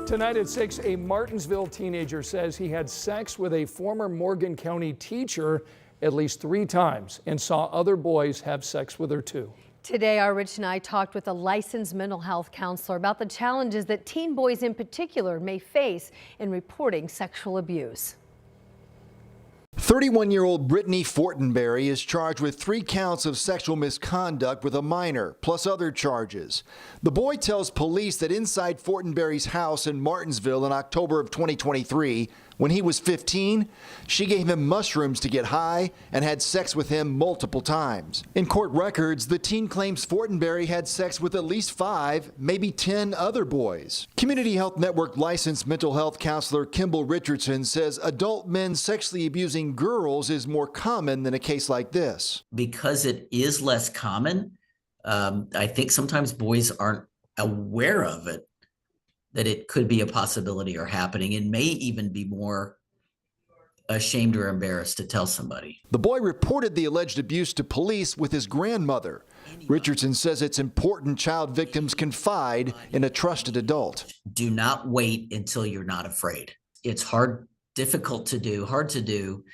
Tonight at 6, a Martinsville teenager says he had sex with a former Morgan County teacher at least 3 times and saw other boys have sex with her too. Today, our Rich and I talked with a licensed mental health counselor about the challenges that teen boys in particular may face in reporting sexual abuse. 31-year-old Brittany Fortenberry is charged with 3 counts of sexual misconduct with a minor, plus other charges. The boy tells police that inside Fortenberry's house in Martinsville in October of 2023, when he was 15, she gave him mushrooms to get high and had sex with him multiple times. In court records, the teen claims Fortenberry had sex with at least 5, maybe 10 other boys. Community Health Network licensed mental health counselor Kimball Richardson says adult men sexually abusing girls is more common than a case like this. Because it is less common, I think sometimes boys aren't aware of it, that it could be a possibility or happening, and may even be more ashamed or embarrassed to tell somebody. The boy reported the alleged abuse to police with his grandmother. Richardson says it's important child victims confide in a trusted adult. Do not wait until you're not afraid. It's difficult to do, hard to do,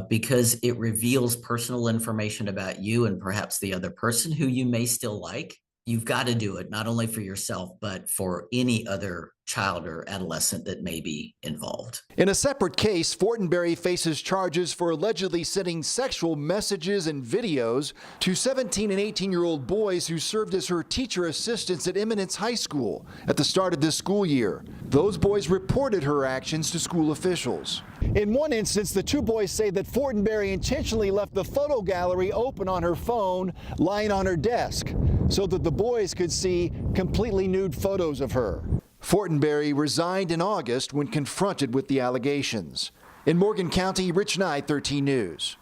because it reveals personal information about you and perhaps the other person who you may still like. You've got to do it, not only for yourself, but for any other child or adolescent that may be involved. In a separate case, Fortenberry faces charges for allegedly sending sexual messages and videos to 17 and 18-year-old boys who served as her teacher assistants at Eminence High School at the start of this school year. Those boys reported her actions to school officials. In one instance, the 2 boys say that Fortenberry intentionally left the photo gallery open on her phone, lying on her desk, so that the boys could see completely nude photos of her. Fortenberry resigned in August when confronted with the allegations. In Morgan County, Rich Nye, 13 News.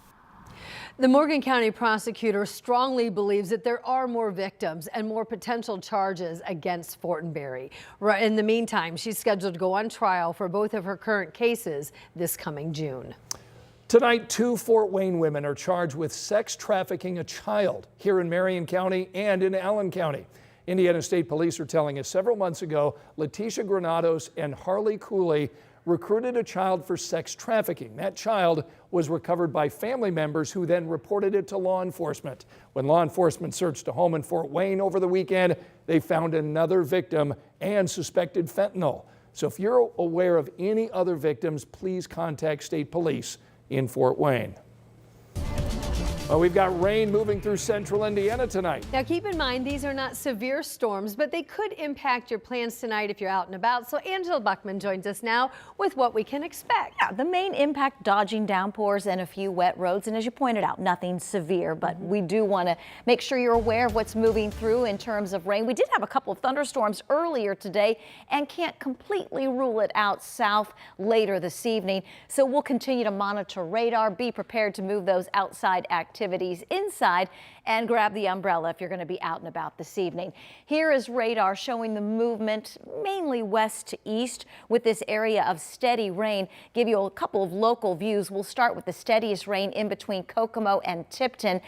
The Morgan County prosecutor strongly believes that there are more victims and more potential charges against Fortenberry. In the meantime, she's scheduled to go on trial for both of her current cases this coming June. Tonight, 2 Fort Wayne women are charged with sex trafficking a child here in Marion County and in Allen County. Indiana State Police are telling us several months ago, Letitia Granados and Harley Cooley recruited a child for sex trafficking. That child was recovered by family members who then reported it to law enforcement. When law enforcement searched a home in Fort Wayne over the weekend, they found another victim and suspected fentanyl. So if you're aware of any other victims, please contact State Police in Fort Wayne. Well, we've got rain moving through central Indiana tonight. Now keep in mind, these are not severe storms, but they could impact your plans tonight if you're out and about. So Angela Buckman joins us now with what we can expect. Yeah, the main impact, dodging downpours and a few wet roads. And as you pointed out, nothing severe, but we do want to make sure you're aware of what's moving through in terms of rain. We did have a couple of thunderstorms earlier today and can't completely rule it out south later this evening. So we'll continue to monitor radar. Be prepared to move those outside activities inside and grab the umbrella if you're going to be out and about this evening. Here is radar showing the movement mainly west to east with this area of steady rain. Give you a couple of local views. We'll start with the steadiest rain in between Kokomo and Tipton.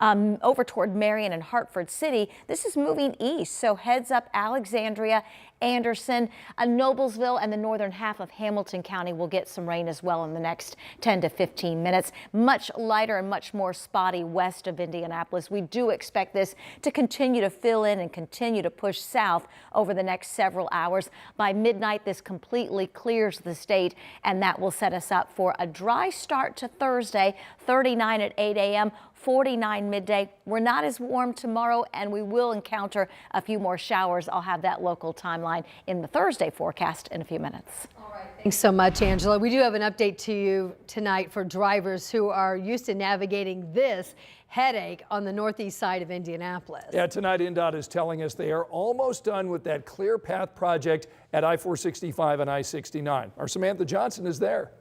Over toward Marion and Hartford City. This is moving east, so heads up Alexandria, Anderson, Noblesville, and the northern half of Hamilton County will get some rain as well in the next 10 to 15 minutes. Much lighter and much more spotty west of Indianapolis. We do expect this to continue to fill in and continue to push south over the next several hours. By midnight, this completely clears the state, and that will set us up for a dry start to Thursday, 39 at 8 a.m., 49 midday. We're not as warm tomorrow, and we will encounter a few more showers. I'll have that local timeline in the Thursday forecast in a few minutes. All right. Thanks so much, Angela. We do have an update to you tonight for drivers who are used to navigating this headache on the northeast side of Indianapolis. Yeah, tonight INDOT is telling us they are almost done with that Clear Path project at I-465 and I-69. Our Samantha Johnson is there.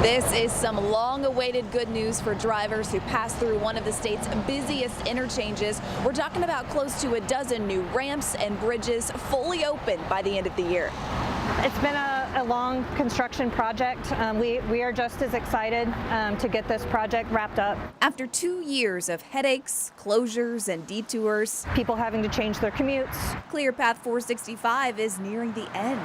This is some long-awaited good news for drivers who pass through one of the state's busiest interchanges. We're talking about close to a dozen new ramps and bridges fully open by the end of the year. It's been a a long construction project. We are just as excited to get this project wrapped up. After 2 years of headaches, closures, and detours, People having to change their commutes. ClearPath 465 is nearing the end.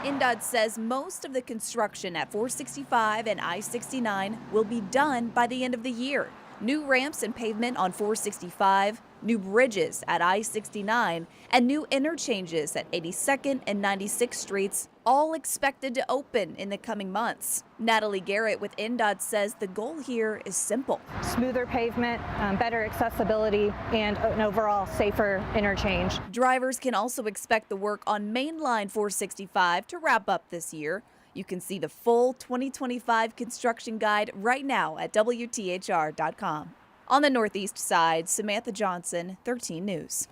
INDOT says most of the construction at 465 and I-69 will be done by the end of the year. New ramps and pavement on 465, new bridges at I-69, and new interchanges at 82nd and 96th Streets, all expected to open in the coming months. Natalie Garrett with INDOT says the goal here is simple. Smoother pavement, better accessibility, and an overall safer interchange. Drivers can also expect the work on Mainline 465 to wrap up this year. You can see the full 2025 construction guide right now at WTHR.com. On the northeast side, Samantha Johnson, 13 News.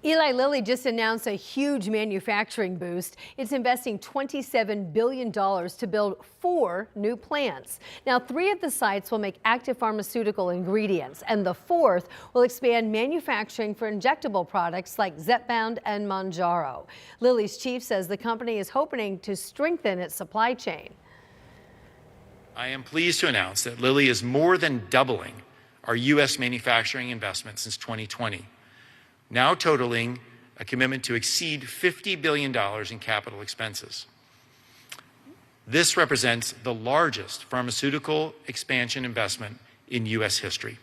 Eli Lilly just announced a huge manufacturing boost. It's investing $27 billion to build 4 new plants. Now, 3 of the sites will make active pharmaceutical ingredients, and the 4th will expand manufacturing for injectable products like Zepbound and Mounjaro. Lilly's chief says the company is hoping to strengthen its supply chain. I am pleased to announce that Lilly is more than doubling our U.S. manufacturing investment since 2020. Now totaling a commitment to exceed $50 billion in capital expenses. This represents the largest pharmaceutical expansion investment in U.S. history.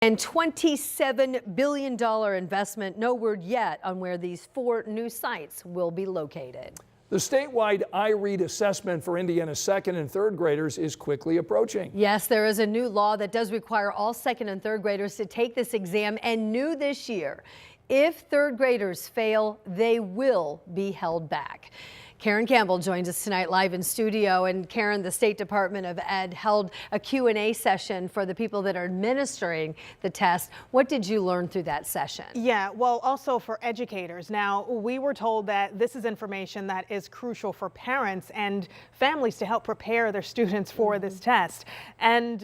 And $27 billion investment. No word yet on where these 4 new sites will be located. The statewide iRead assessment for Indiana's 2nd and 3rd graders is quickly approaching. Yes, there is a new law that does require all 2nd and 3rd graders to take this exam, and new this year, if 3rd graders fail, they will be held back. Karen Campbell joins us tonight live in studio. And Karen, the State Department of Ed held a Q&A session for the people that are administering the test. What did you learn through that session? Yeah, well, also for educators. Now, we were told that this is information that is crucial for parents and families to help prepare their students for this test. And,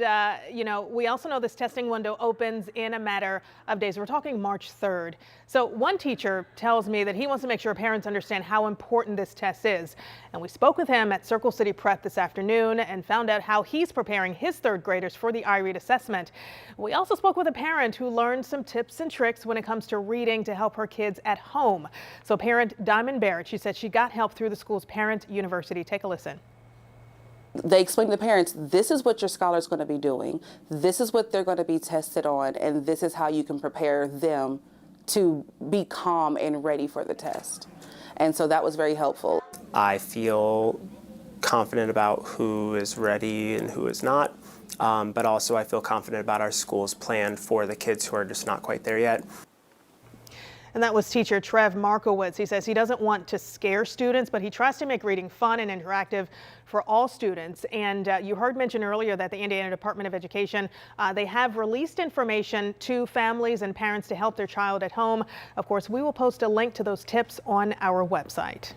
you know, we also know this testing window opens in a matter of days. We're talking March 3rd. So one teacher tells me that he wants to make sure parents understand how important this test is. And we spoke with him at Circle City Prep this afternoon and found out how he's preparing his 3rd graders for the iRead assessment. We also spoke with a parent who learned some tips and tricks when it comes to reading to help her kids at home. So parent Diamond Barrett, she said she got help through the school's Parent University. Take a listen. They explain to parents, this is what your scholar is going to be doing. This is what they're going to be tested on. And this is how you can prepare them to be calm and ready for the test. And so that was very helpful. I feel confident about who is ready and who is not, but also I feel confident about our school's plan for the kids who are just not quite there yet. And that was teacher Trev Markowitz. He says he doesn't want to scare students, but he tries to make reading fun and interactive for all students. And you heard mentioned earlier that the Indiana Department of Education, they have released information to families and parents to help their child at home. Of course, we will post a link to those tips on our website.